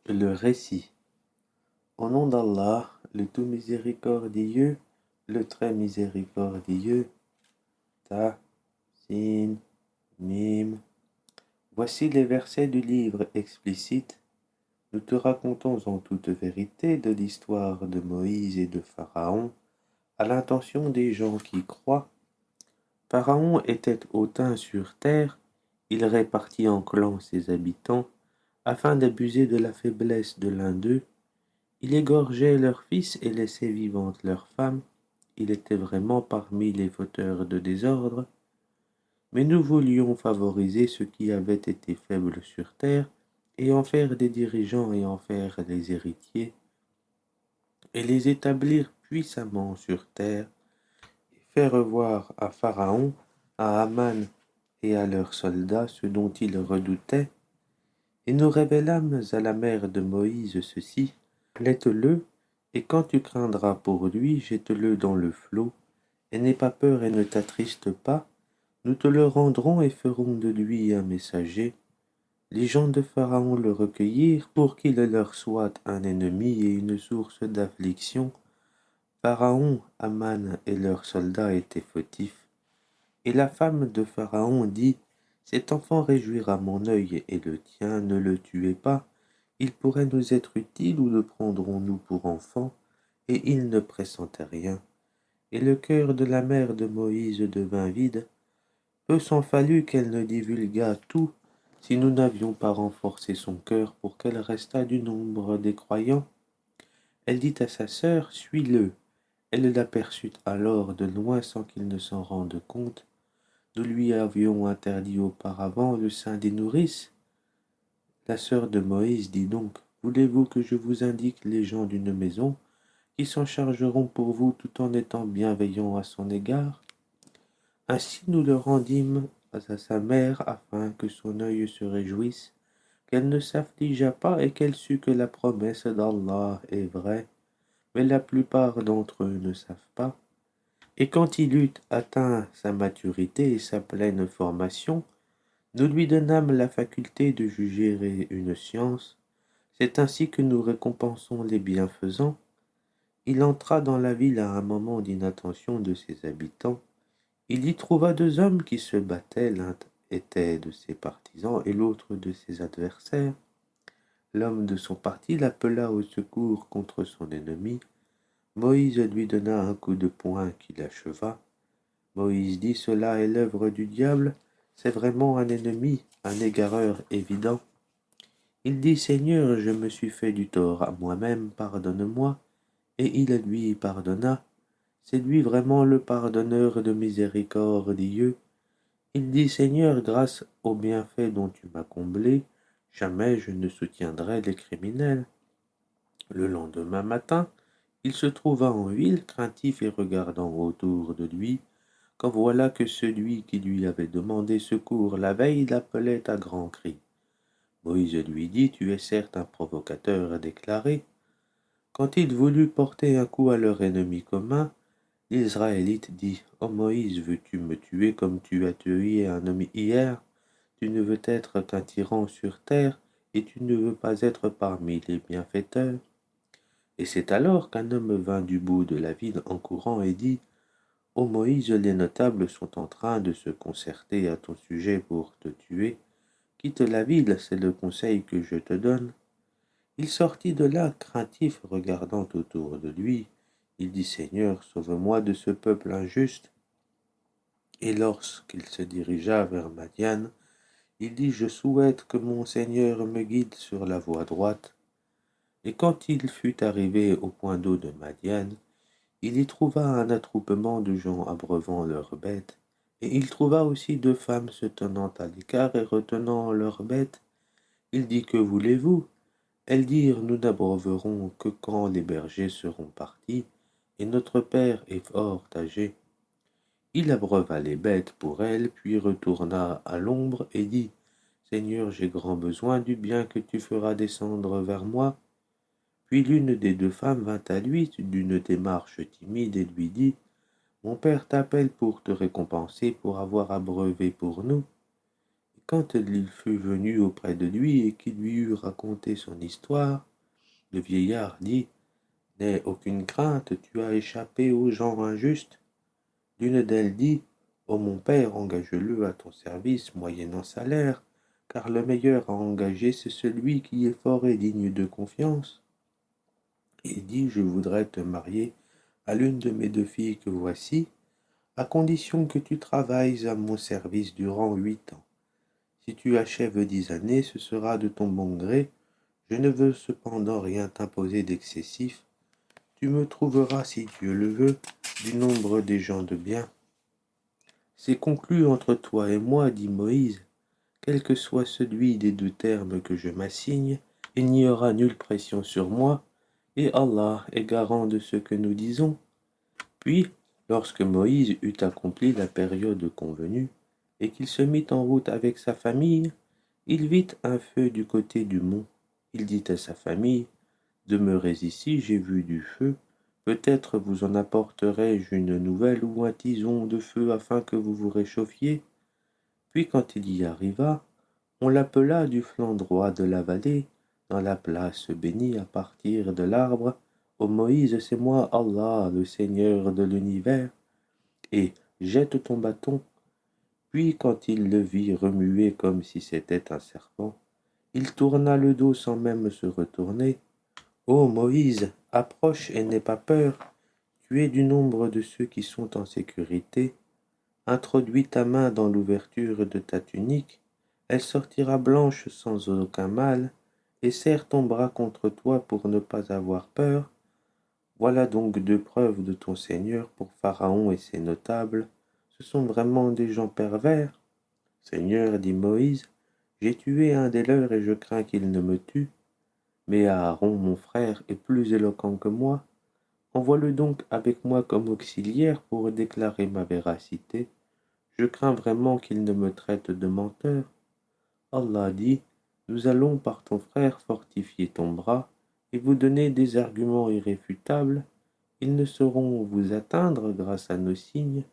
Le récit. Au nom d'Allah, le tout miséricordieux, le très miséricordieux. Ta, Sin, Mim. Voici les versets du livre explicite. Nous te racontons en toute vérité de l'histoire de Moïse et de Pharaon, à l'intention des gens qui croient. Pharaon était hautain sur terre, il répartit en clans ses habitants, afin d'abuser de la faiblesse de l'un d'eux. Il égorgeait leurs fils et laissait vivantes leurs femmes. Il était vraiment parmi les fauteurs de désordre. Mais nous voulions favoriser ceux qui avaient été faibles sur terre, et en faire des dirigeants et en faire des héritiers, et les établir puissamment sur terre, et faire voir à Pharaon, à Aman et à leurs soldats ce dont ils redoutaient. Et nous révélâmes à la mère de Moïse ceci: Laisse-le, et quand tu craindras pour lui, jette-le dans le flot, et n'aie pas peur et ne t'attriste pas, nous te le rendrons et ferons de lui un messager. Les gens de Pharaon le recueillirent pour qu'il leur soit un ennemi et une source d'affliction. Pharaon, Aman et leurs soldats étaient fautifs. Et la femme de Pharaon dit: Cet enfant réjouira mon œil et le tien, ne le tuez pas. Il pourrait nous être utile, ou le prendrons-nous pour enfant? Et il ne pressentait rien. Et le cœur de la mère de Moïse devint vide. Peu s'en fallut qu'elle ne divulguât tout, si nous n'avions pas renforcé son cœur pour qu'elle restât du nombre des croyants. Elle dit à sa sœur: Suis-le. Elle l'aperçut alors de loin sans qu'il ne s'en rende compte. Nous lui avions interdit auparavant le sein des nourrices. La sœur de Moïse dit donc: Voulez-vous que je vous indique les gens d'une maison qui s'en chargeront pour vous tout en étant bienveillants à son égard? Ainsi nous le rendîmes à sa mère, afin que son œil se réjouisse, qu'elle ne s'affligeât pas et qu'elle sût que la promesse d'Allah est vraie. Mais la plupart d'entre eux ne savent pas. Et quand il eut atteint sa maturité et sa pleine formation, nous lui donnâmes la faculté de juger une science. C'est ainsi que nous récompensons les bienfaisants. Il entra dans la ville à un moment d'inattention de ses habitants. Il y trouva deux hommes qui se battaient, l'un était de ses partisans et l'autre de ses adversaires. L'homme de son parti l'appela au secours contre son ennemi. Moïse lui donna un coup de poing qui l'acheva. Moïse dit: Cela est l'œuvre du diable, c'est vraiment un ennemi, un égareur évident. Il dit: Seigneur, je me suis fait du tort à moi-même, pardonne-moi. Et il lui pardonna. C'est lui vraiment le pardonneur de miséricordieux. Il dit: Seigneur, grâce aux bienfaits dont tu m'as comblé, jamais je ne soutiendrai les criminels. Le lendemain matin, il se trouva en ville, craintif et regardant autour de lui, quand voilà que celui qui lui avait demandé secours la veille l'appelait à grands cris. Moïse lui dit: Tu es certes un provocateur déclaré. Quand il voulut porter un coup à leur ennemi commun, l'Israélite dit: Ô Moïse, veux-tu me tuer comme tu as tué un homme hier? Tu ne veux être qu'un tyran sur terre, et tu ne veux pas être parmi les bienfaiteurs. Et c'est alors qu'un homme vint du bout de la ville en courant et dit: Ô Moïse, les notables sont en train de se concerter à ton sujet pour te tuer. Quitte la ville, c'est le conseil que je te donne. Il sortit de là, craintif, regardant autour de lui. Il dit: Seigneur, sauve-moi de ce peuple injuste. Et lorsqu'il se dirigea vers Madian, il dit: Je souhaite que mon Seigneur me guide sur la voie droite. Et quand il fut arrivé au point d'eau de Madian, il y trouva un attroupement de gens abreuvant leurs bêtes, et il trouva aussi deux femmes se tenant à l'écart et retenant leurs bêtes. Il dit: Que voulez-vous? Elles dirent: Nous n'abreuverons que quand les bergers seront partis, et notre père est fort âgé. Il abreuva les bêtes pour elles, puis retourna à l'ombre et dit: Seigneur, j'ai grand besoin du bien que tu feras descendre vers moi. Puis l'une des deux femmes vint à lui d'une démarche timide et lui dit: Mon père t'appelle pour te récompenser pour avoir abreuvé pour nous. Et Quand il fut venu auprès de lui et qu'il lui eut raconté son histoire, le vieillard dit: N'aie aucune crainte, tu as échappé aux gens injustes. L'une d'elles dit: Ô mon père, engage-le à ton service, moyennant salaire, car le meilleur à engager, c'est celui qui est fort et digne de confiance. Et dit: Je voudrais te marier à l'une de mes 2 filles que voici, à condition que tu travailles à mon service durant 8 ans. Si tu achèves 10 années, ce sera de ton bon gré. Je ne veux cependant rien t'imposer d'excessif. Tu me trouveras, si Dieu le veut, du nombre des gens de bien. C'est conclu entre toi et moi, dit Moïse. Quel que soit celui des 2 termes que je m'assigne, il n'y aura nulle pression sur moi, et Allah est garant de ce que nous disons. Puis, lorsque Moïse eut accompli la période convenue, et qu'il se mit en route avec sa famille, il vit un feu du côté du mont. Il dit à sa famille: Demeurez ici, j'ai vu du feu. Peut-être vous en apporterai-je une nouvelle ou un tison de feu afin que vous vous réchauffiez. Puis quand il y arriva, on l'appela du flanc droit de la vallée, dans la place bénie à partir de l'arbre: Ô Moïse, c'est moi Allah, le Seigneur de l'univers, et jette ton bâton. Puis quand il le vit remuer comme si c'était un serpent, il tourna le dos sans même se retourner. Ô Moïse, approche et n'aie pas peur, tu es du nombre de ceux qui sont en sécurité. Introduis ta main dans l'ouverture de ta tunique, elle sortira blanche sans aucun mal, et serre ton bras contre toi pour ne pas avoir peur. Voilà donc 2 preuves de ton Seigneur pour Pharaon et ses notables. Ce sont vraiment des gens pervers. Seigneur, dit Moïse, j'ai tué un des leurs et je crains qu'il ne me tue. Mais Aaron, mon frère, est plus éloquent que moi. Envoie-le donc avec moi comme auxiliaire pour déclarer ma véracité. Je crains vraiment qu'il ne me traite de menteur. Allah dit: Nous allons par ton frère fortifier ton bras et vous donner des arguments irréfutables. Ils ne sauront vous atteindre grâce à nos signes.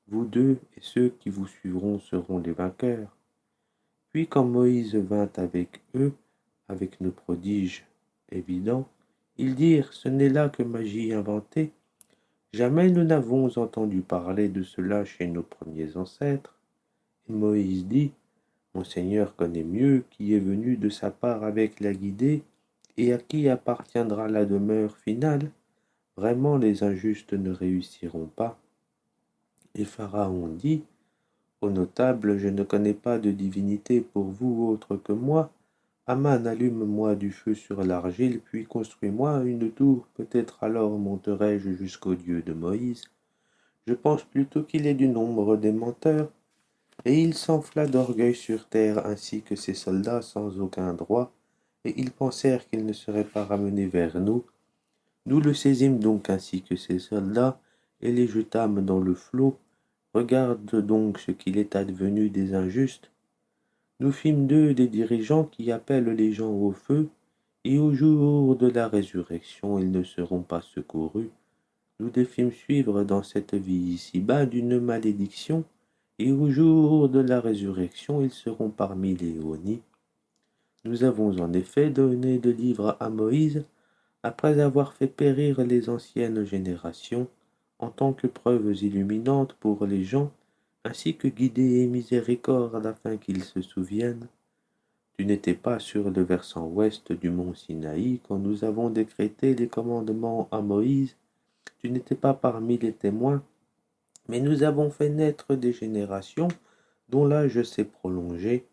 Vous deux et ceux qui vous suivront seront les vainqueurs. Puis quand Moïse vint avec eux, avec nos prodiges évidents, ils dirent: Ce n'est là que magie inventée. Jamais nous n'avons entendu parler de cela chez nos premiers ancêtres. Et Moïse dit: Mon Seigneur connaît mieux qui est venu de sa part avec la guidée et à qui appartiendra la demeure finale. Vraiment les injustes ne réussiront pas. Et Pharaon dit: Ô notables, je ne connais pas de divinité pour vous autre que moi. Aman, allume-moi du feu sur l'argile, puis construis-moi une tour, peut-être alors monterai-je jusqu'au Dieu de Moïse. Je pense plutôt qu'il est du nombre des menteurs. Et il s'enfla d'orgueil sur terre ainsi que ses soldats sans aucun droit, et ils pensèrent qu'il ne serait pas ramené vers nous. Nous le saisîmes donc ainsi que ses soldats, et les jetâmes dans le flot. Regarde donc ce qu'il est advenu des injustes. Nous fîmes d'eux des dirigeants qui appellent les gens au feu, et au jour de la résurrection ils ne seront pas secourus. Nous les fîmes suivre dans cette vie ici-bas d'une malédiction, et au jour de la résurrection ils seront parmi les honnis. Nous avons en effet donné de livres à Moïse, après avoir fait périr les anciennes générations, en tant que preuves illuminantes pour les gens, ainsi que guidée et miséricorde afin qu'ils se souviennent. Tu n'étais pas sur le versant ouest du mont Sinaï quand nous avons décrété les commandements à Moïse. Tu n'étais pas parmi les témoins, mais nous avons fait naître des générations dont l'âge s'est prolongé,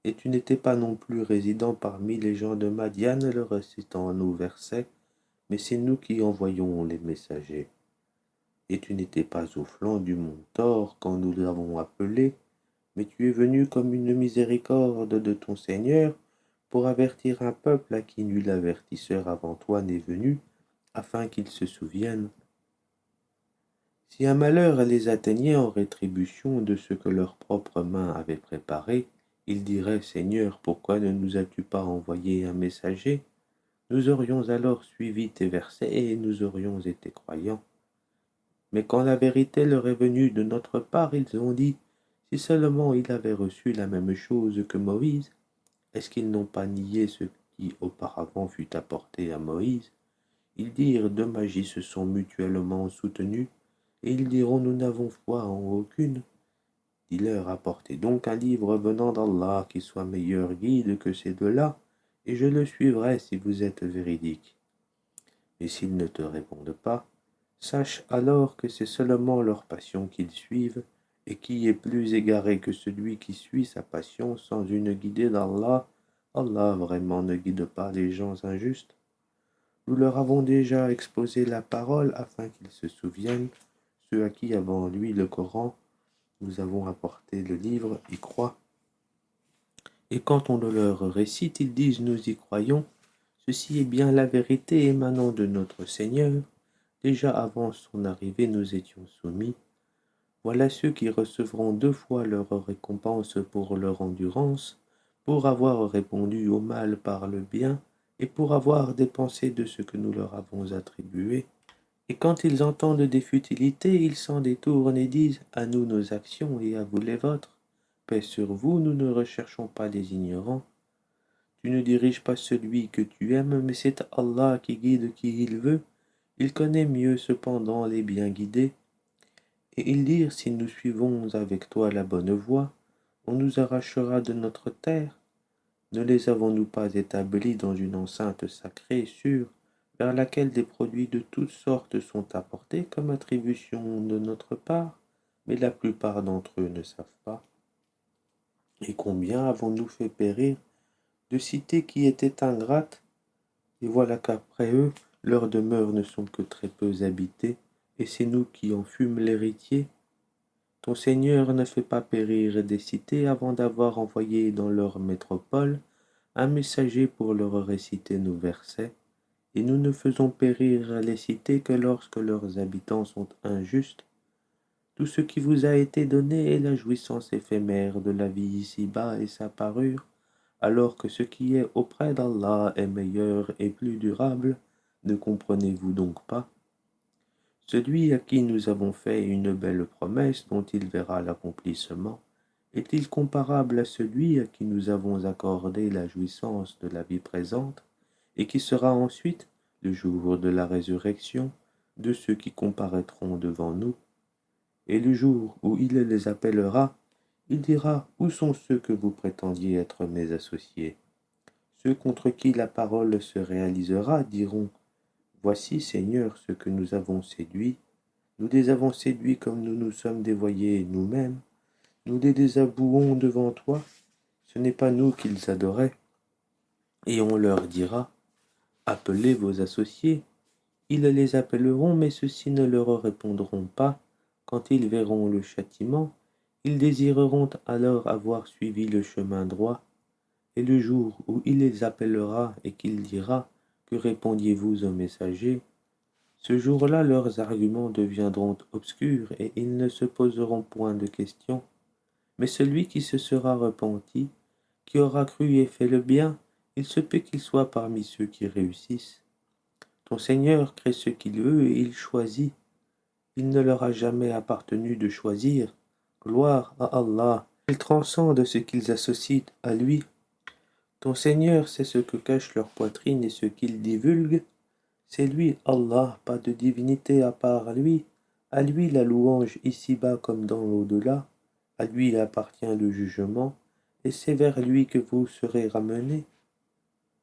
et tu n'étais pas non plus résident parmi les gens de Madian le récitant nos versets, mais c'est nous qui envoyons les messagers. Et tu n'étais pas au flanc du mont Thor quand nous l'avons appelé, mais tu es venu comme une miséricorde de ton Seigneur pour avertir un peuple à qui nul avertisseur avant toi n'est venu, afin qu'ils se souviennent. Si un malheur les atteignait en rétribution de ce que leurs propres mains avaient préparé, ils diraient: Seigneur, pourquoi ne nous as-tu pas envoyé un messager? Nous aurions alors suivi tes versets et nous aurions été croyants. Mais quand la vérité leur est venue de notre part, ils ont dit: Si seulement il avait reçu la même chose que Moïse, est-ce qu'ils n'ont pas nié ce qui auparavant fut apporté à Moïse? Ils dirent, deux magies se sont mutuellement soutenues, et ils diront, nous n'avons foi en aucune. Dis-leur, apportez donc un livre venant d'Allah qui soit meilleur guide que ces deux-là, et je le suivrai si vous êtes véridique. Et s'ils ne te répondent pas, sache alors que c'est seulement leur passion qu'ils suivent, et qui est plus égaré que celui qui suit sa passion sans une guidée d'Allah. Allah vraiment ne guide pas les gens injustes. Nous leur avons déjà exposé la parole afin qu'ils se souviennent. Ceux à qui avant lui le Coran, nous avons apporté le livre, y croient. Et quand on le leur récite, ils disent, nous y croyons. Ceci est bien la vérité émanant de notre Seigneur. Déjà avant son arrivée, nous étions soumis. Voilà ceux qui recevront 2 fois leur récompense pour leur endurance, pour avoir répondu au mal par le bien, et pour avoir dépensé de ce que nous leur avons attribué. Et quand ils entendent des futilités, ils s'en détournent et disent, à nous nos actions et à vous les vôtres. Paix sur vous, nous ne recherchons pas les ignorants. Tu ne diriges pas celui que tu aimes, mais c'est Allah qui guide qui il veut. Il connaît mieux cependant les bien guidés. Et ils dirent, si nous suivons avec toi la bonne voie, on nous arrachera de notre terre. Ne les avons-nous pas établis dans une enceinte sacrée, sûre, vers laquelle des produits de toutes sortes sont apportés comme attribution de notre part, mais la plupart d'entre eux ne savent pas. Et combien avons-nous fait périr de cités qui étaient ingrates, et voilà qu'après eux, leurs demeures ne sont que très peu habitées, et c'est nous qui en fûmes l'héritier. Ton Seigneur ne fait pas périr des cités avant d'avoir envoyé dans leur métropole un messager pour leur réciter nos versets, et nous ne faisons périr les cités que lorsque leurs habitants sont injustes. Tout ce qui vous a été donné est la jouissance éphémère de la vie ici-bas et sa parure, alors que ce qui est auprès d'Allah est meilleur et plus durable. Ne comprenez-vous donc pas? Celui à qui nous avons fait une belle promesse dont il verra l'accomplissement, est-il comparable à celui à qui nous avons accordé la jouissance de la vie présente, et qui sera ensuite, le jour de la résurrection, de ceux qui comparaîtront devant nous? Et le jour où il les appellera, il dira, où sont ceux que vous prétendiez être mes associés? Ceux contre qui la parole se réalisera diront, voici, Seigneur, ce que nous avons séduit. Nous les avons séduits comme nous nous sommes dévoyés nous-mêmes. Nous les désavouons devant toi. Ce n'est pas nous qu'ils adoraient. Et on leur dira, appelez vos associés. Ils les appelleront, mais ceux-ci ne leur répondront pas. Quand ils verront le châtiment, ils désireront alors avoir suivi le chemin droit. Et le jour où il les appellera et qu'il dira, que répondiez-vous aux messagers? Ce jour-là, leurs arguments deviendront obscurs et ils ne se poseront point de questions. Mais celui qui se sera repenti, qui aura cru et fait le bien, il se peut qu'il soit parmi ceux qui réussissent. Ton Seigneur crée ce qu'il veut et il choisit. Il ne leur a jamais appartenu de choisir. Gloire à Allah. Ils transcendent ce qu'ils associent à lui. Ton Seigneur sait ce que cache leur poitrine et ce qu'ils divulguent. C'est lui, Allah, pas de divinité à part lui. À lui la louange ici-bas comme dans l'au-delà. À lui appartient le jugement, et c'est vers lui que vous serez ramenés.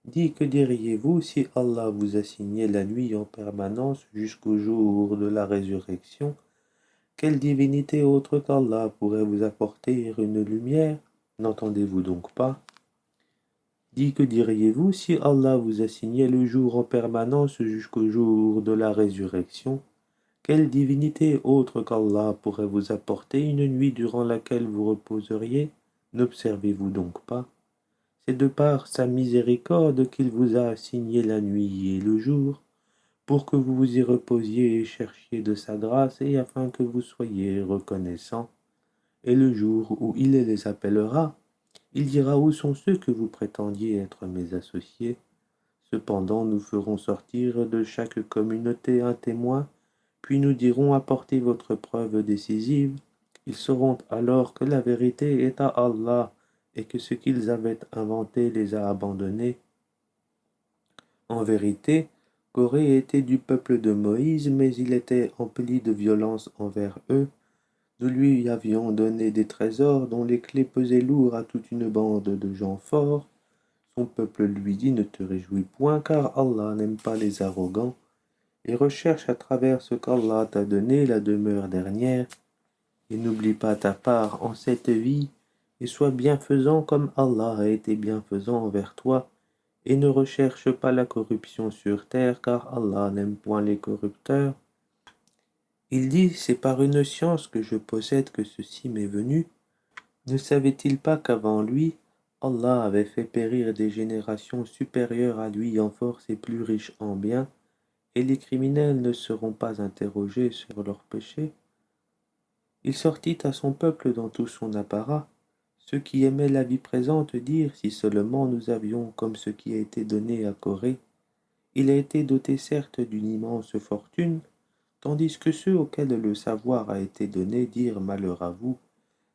Dis, que diriez-vous si Allah vous assignait la nuit en permanence jusqu'au jour de la résurrection? Quelle divinité autre qu'Allah pourrait vous apporter une lumière? N'entendez-vous donc pas? Dis, que diriez-vous si Allah vous assignait le jour en permanence jusqu'au jour de la résurrection? Quelle divinité autre qu'Allah pourrait vous apporter une nuit durant laquelle vous reposeriez? N'observez-vous donc pas? C'est de par sa miséricorde qu'il vous a assigné la nuit et le jour, pour que vous vous y reposiez et cherchiez de sa grâce, et afin que vous soyez reconnaissants. Et le jour où il les appellera, il dira, où sont ceux que vous prétendiez être mes associés? Cependant nous ferons sortir de chaque communauté un témoin, puis nous dirons, apportez votre preuve décisive. Ils sauront alors que la vérité est à Allah et que ce qu'ils avaient inventé les a abandonnés. En vérité, Corée était du peuple de Moïse, mais il était empli de violence envers eux. Nous lui avions donné des trésors dont les clés pesaient lourd à toute une bande de gens forts. Son peuple lui dit: ne te réjouis point, car Allah n'aime pas les arrogants, et recherche à travers ce qu'Allah t'a donné la demeure dernière. Et n'oublie pas ta part en cette vie, et sois bienfaisant comme Allah a été bienfaisant envers toi, et ne recherche pas la corruption sur terre, car Allah n'aime point les corrupteurs. Il dit: c'est par une science que je possède que ceci m'est venu. Ne savait-il pas qu'avant lui, Allah avait fait périr des générations supérieures à lui en force et plus riches en biens, et les criminels ne seront pas interrogés sur leurs péchés? Il sortit à son peuple dans tout son apparat. Ceux qui aimaient la vie présente dirent: si seulement nous avions comme ce qui a été donné à Corée. Il a été doté certes d'une immense fortune, tandis que ceux auxquels le savoir a été donné dirent: malheur à vous.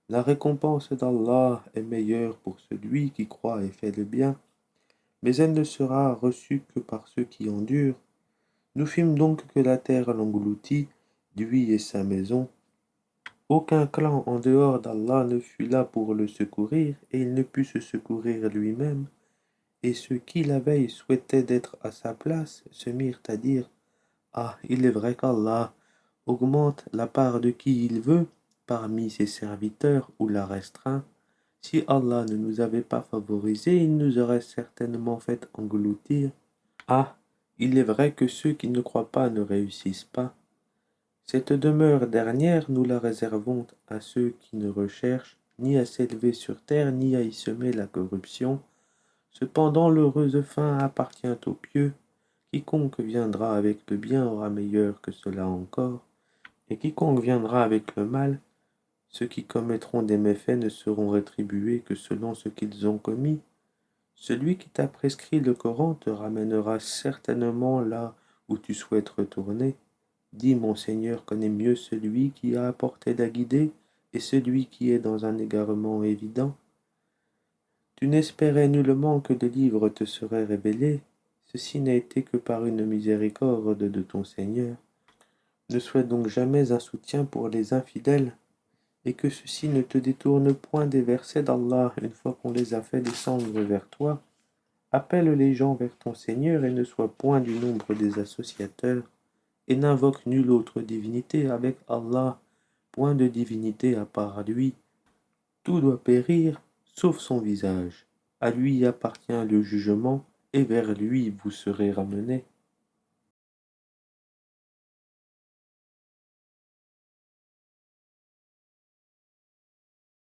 La récompense d'Allah est meilleure pour celui qui croit et fait le bien, mais elle ne sera reçue que par ceux qui endurent. Nous fîmes donc que la terre l'engloutit, lui et sa maison. Aucun clan en dehors d'Allah ne fut là pour le secourir, et il ne put se secourir lui-même. Et ceux qui la veille souhaitaient d'être à sa place se mirent à dire: ah, il est vrai qu'Allah augmente la part de qui il veut parmi ses serviteurs ou la restreint. Si Allah ne nous avait pas favorisés, il nous aurait certainement fait engloutir. Ah, il est vrai que ceux qui ne croient pas ne réussissent pas. Cette demeure dernière, nous la réservons à ceux qui ne recherchent ni à s'élever sur terre, ni à y semer la corruption. Cependant, l'heureuse fin appartient aux pieux. Quiconque viendra avec le bien aura meilleur que cela encore, et quiconque viendra avec le mal, ceux qui commettront des méfaits ne seront rétribués que selon ce qu'ils ont commis. Celui qui t'a prescrit le Coran te ramènera certainement là où tu souhaites retourner. Dis: mon Seigneur connaît mieux celui qui a à portée d'à guider et celui qui est dans un égarement évident. Tu n'espérais nullement que le livre te serait révélé. Ceci n'a été que par une miséricorde de ton Seigneur. Ne sois donc jamais un soutien pour les infidèles, et que ceux-ci ne te détournent point des versets d'Allah une fois qu'on les a fait descendre vers toi. Appelle les gens vers ton Seigneur et ne sois point du nombre des associateurs, et n'invoque nulle autre divinité avec Allah, point de divinité à part lui. Tout doit périr, sauf son visage. À lui appartient le jugement, et vers lui vous serez ramenés.